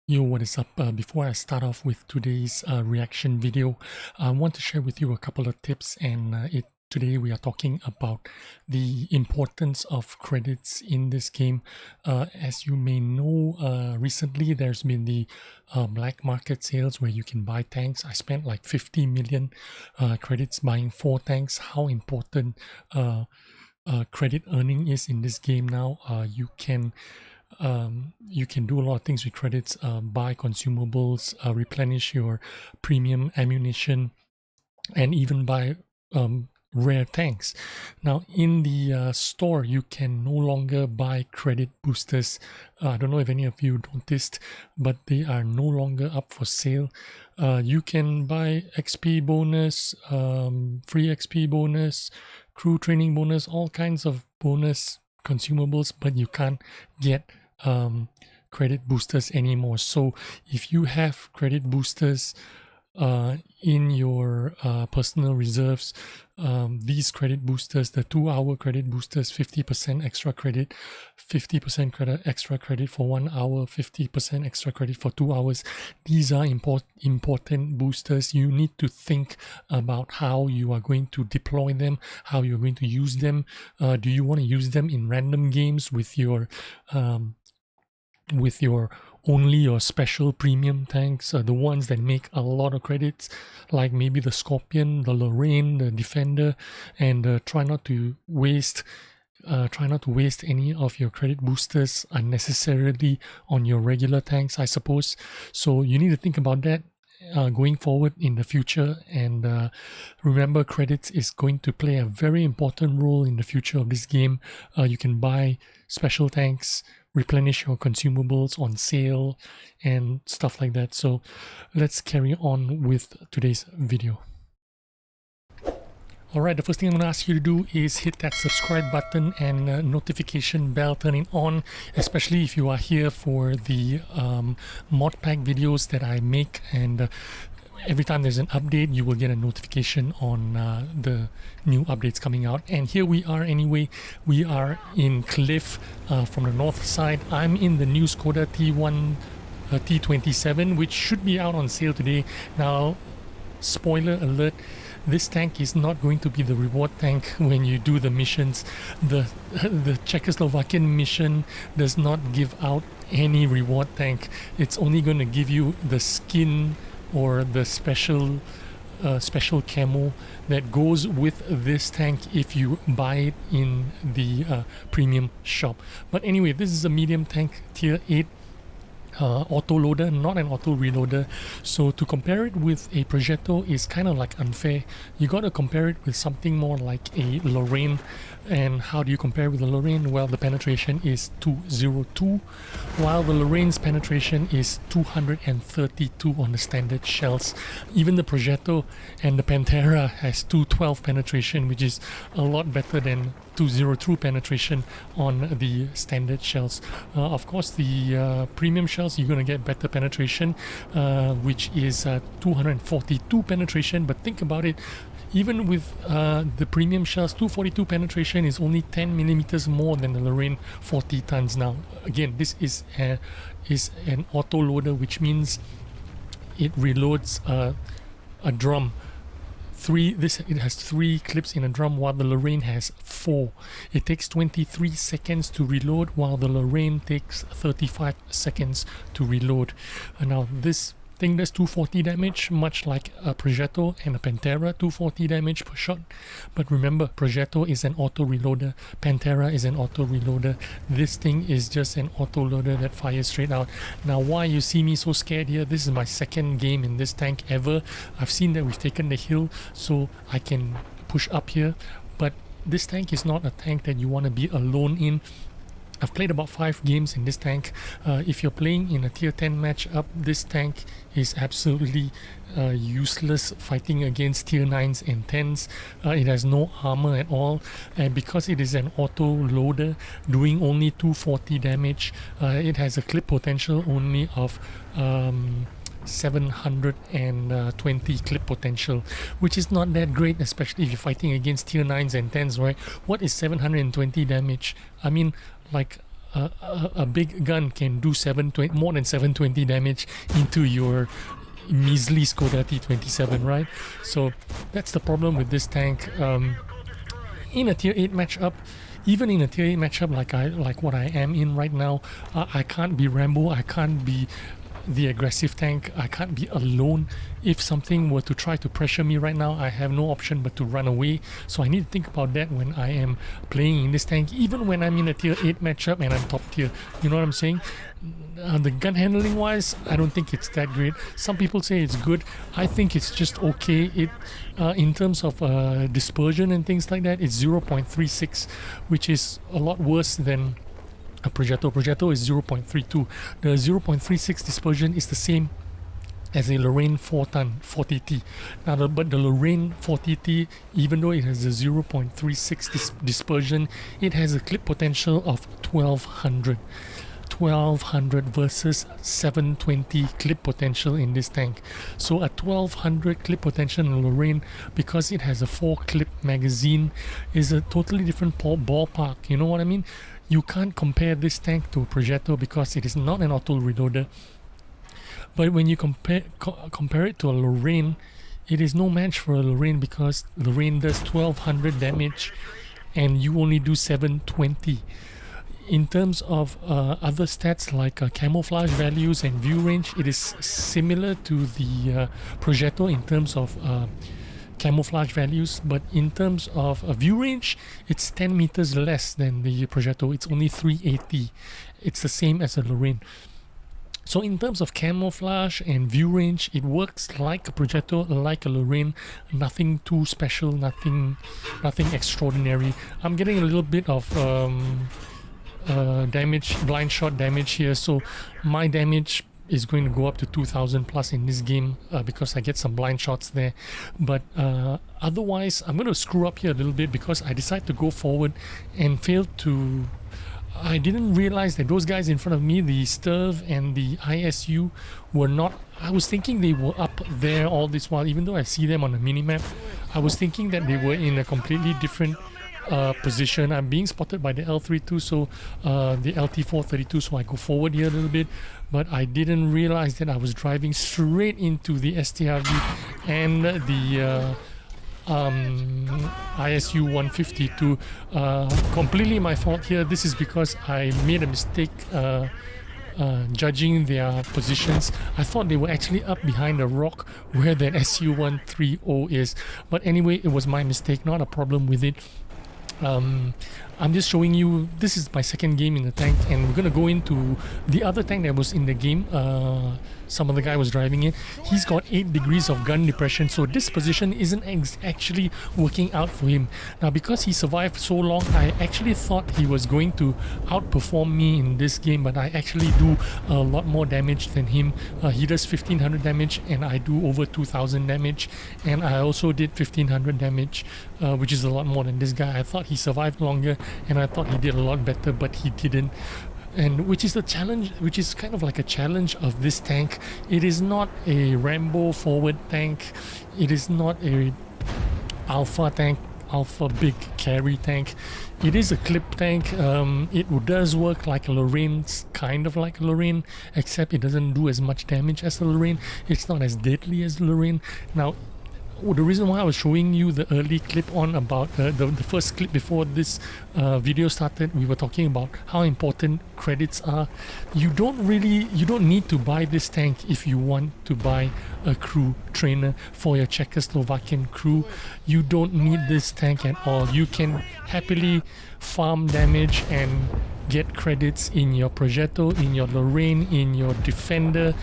Yo, what is up? Before I start off with today's reaction video, I want to share with you a couple of tips, and today we are talking about the importance of credits in this game. As you may know, recently there's been the black market sales where you can buy tanks. I spent like 50 million credits buying 4 tanks. How important credit earning is in this game now. You can do a lot of things with credits, buy consumables, replenish your premium ammunition, and even buy rare tanks. Now in the store, you can no longer buy credit boosters. I don't know if any of you noticed, but they are no longer up for sale. You can buy XP bonus, free XP bonus, crew training bonus, all kinds of bonus consumables, but you can't get credit boosters anymore. So if you have credit boosters in your personal reserves, these credit boosters, the 2-hour credit boosters, 50% extra credit, 50% extra credit for 1 hour, 50% extra credit for 2 hours. These are important boosters. You need to think about how you are going to deploy them, how you're going to use them. Do you want to use them in random games with your only your special premium tanks, the ones that make a lot of credits, like maybe the Scorpion, the Lorraine, the Defender, and try not to waste any of your credit boosters unnecessarily on your regular tanks, I suppose. So you need to think about that going forward in the future, and remember, credits is going to play a very important role in the future of this game. You can buy special tanks, replenish your consumables on sale, and stuff like that. So let's carry on with today's video. Alright, the first thing I'm going to ask you to do is hit that subscribe button and notification bell, turn it on, especially if you are here for the mod pack videos that I make, and every time there's an update you will get a notification on the new updates coming out. And here we are anyway. We are in Cliff from the north side. I'm in the new Skoda T27, which should be out on sale today. Now, spoiler alert, this tank is not going to be the reward tank when you do the missions. The Czechoslovakian mission does not give out any reward tank. It's only going to give you the skin or the special camo that goes with this tank if you buy it in the premium shop. But anyway, this is a medium tank, tier 8 auto loader, not an auto reloader. So to compare it with a Progetto is kind of like unfair. You got to compare it with something more like a Lorraine. And how do you compare with the Lorraine? Well, the penetration is 202, while the Lorraine's penetration is 232 on the standard shells. Even the Progetto and the Pantera has 212 penetration, which is a lot better than 202 penetration on the standard shells. Of course, the premium shells, you're going to get better penetration, which is 242 penetration. But think about it, even with the premium shells, 242 penetration is only 10 millimeters more than the Lorraine 40 tons. Now, again, this is an auto loader, which means it reloads a drum. It has 3 clips in a drum, while the Lorraine has 4. It takes 23 seconds to reload, while the Lorraine takes 35 seconds to reload. Now this thing does 240 damage, much like a Progetto and a Pantera, 240 damage per shot. But remember, Progetto is an auto reloader, Pantera is an auto reloader. This thing is just an auto loader that fires straight out. Now, why you see me so scared here? This is my second game in this tank ever. I've seen that we've taken the hill, so I can push up here, but this tank is not a tank that you want to be alone in. I've played about 5 games in this tank. If you're playing in a tier 10 matchup, this tank is absolutely useless fighting against tier 9s and 10s. It has no armor at all, and because it is an auto loader doing only 240 damage, it has a clip potential only of 720 clip potential, which is not that great, especially if you're fighting against tier 9s and 10s, right? What is 720 damage? I mean, like a big gun can do more than 720 damage into your measly Skoda T27, right? So that's the problem with this tank. In a tier 8 matchup, even in a tier 8 matchup like what I am in right now, I can't be Rambo, I can't be the aggressive tank, I can't be alone. If something were to try to pressure me right now, I have no option but to run away. So I need to think about that when I am playing in this tank, even when I'm in a tier 8 matchup and I'm top tier. You know what I'm saying? The gun handling wise, I don't think it's that great. Some people say it's good. I think it's just okay. It in terms of dispersion and things like that, it's 0.36, which is a lot worse than a Progetto. Progetto is 0.32. The 0.36 dispersion is the same as a Lorraine 4-ton 40T. Now, but the Lorraine 40T, even though it has a 0.36 dispersion, it has a clip potential of 1200. 1200 versus 720 clip potential in this tank. So a 1200 clip potential in Lorraine, because it has a 4 clip magazine, is a totally different ballpark. You know what I mean? You can't compare this tank to a Progetto because it is not an auto reloader. But when you compare it to a Lorraine, it is no match for a Lorraine, because Lorraine does 1200 damage and you only do 720. In terms of other stats like camouflage values and view range, it is similar to the Progetto in terms of camouflage values, but in terms of view range, it's 10 meters less than the Progetto. It's only 380. It's the same as a Lorraine. So in terms of camouflage and view range, it works like a Progetto, like a Lorraine. Nothing too special, nothing extraordinary. I'm getting a little bit of damage, blind shot damage here, so my damage is going to go up to 2000 plus in this game because I get some blind shots there. But otherwise, I'm going to screw up here a little bit because I decided to go forward and failed to... I didn't realize that those guys in front of me, the Sturv and the ISU, were not... I was thinking they were up there all this while, even though I see them on the minimap. I was thinking that they were in a completely different position. I'm being spotted by the L32, so the LT432, so I go forward here a little bit, but I didn't realize that I was driving straight into the STRV and the ISU 152. Completely my fault here. This is because I made a mistake judging their positions. I thought they were actually up behind a rock where that SU130 is, but anyway, it was my mistake, not a problem with it. I'm just showing you, this is my second game in the tank, and we're gonna go into the other tank that was in the game. Some other guy was driving it. He's got 8 degrees of gun depression, so this position isn't actually working out for him. Now, because he survived so long, I actually thought he was going to outperform me in this game, but I actually do a lot more damage than him. He does 1500 damage and I do over 2000 damage, and I also did 1500 damage, which is a lot more than this guy. I thought he survived longer and I thought he did a lot better, but he didn't. And which is the challenge, which is kind of like a challenge of this tank. It is not a Rambo forward tank. It is not a alpha tank, alpha big carry tank. It is a clip tank. It does work like a Lorraine, kind of like a Lorraine, except it doesn't do as much damage as a Lorraine. It's not as deadly as Lorraine. Now, the reason why I was showing you the early clip on about the first clip before this video started, we were talking about how important credits are. You don't need to buy this tank if you want to buy a crew trainer for your Czechoslovakian crew. You don't need this tank at all. You can happily farm damage and get credits in your Progetto, in your Lorraine, in your Defender,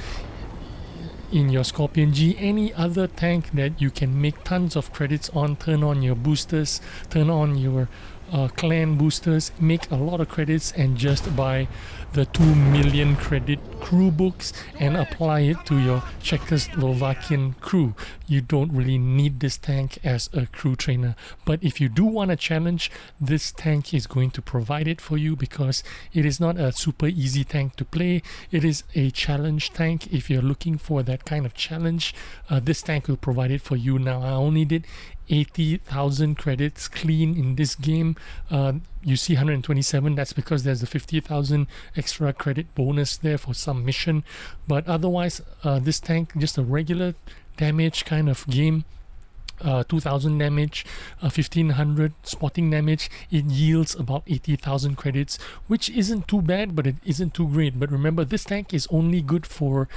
in your Scorpion G, any other tank that you can make tons of credits on. Turn on your boosters, turn on your clan boosters, make a lot of credits, and just buy the 2 million credit crew books and apply it to your Czechoslovakian crew. You don't really need this tank as a crew trainer, but if you do want a challenge, this tank is going to provide it for you, because it is not a super easy tank to play. It is a challenge tank. If you're looking for that kind of challenge, this tank will provide it for you. Now, I only did 80,000 credits clean in this game. You see 127, that's because there's a 50,000 extra credit bonus there for some mission. But otherwise, this tank, just a regular damage kind of game. 2000 damage, 1500 spotting damage. It yields about 80,000 credits, which isn't too bad, but it isn't too great. But remember, this tank is only good for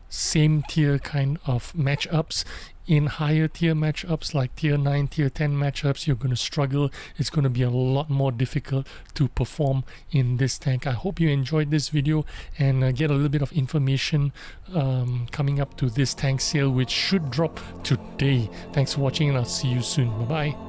same tier kind of matchups. In higher tier matchups like tier 9, tier 10 matchups, you're going to struggle. It's going to be a lot more difficult to perform in this tank. I hope you enjoyed this video and get a little bit of information coming up to this tank sale, which should drop today. Thanks for watching, and I'll see you soon. Bye bye.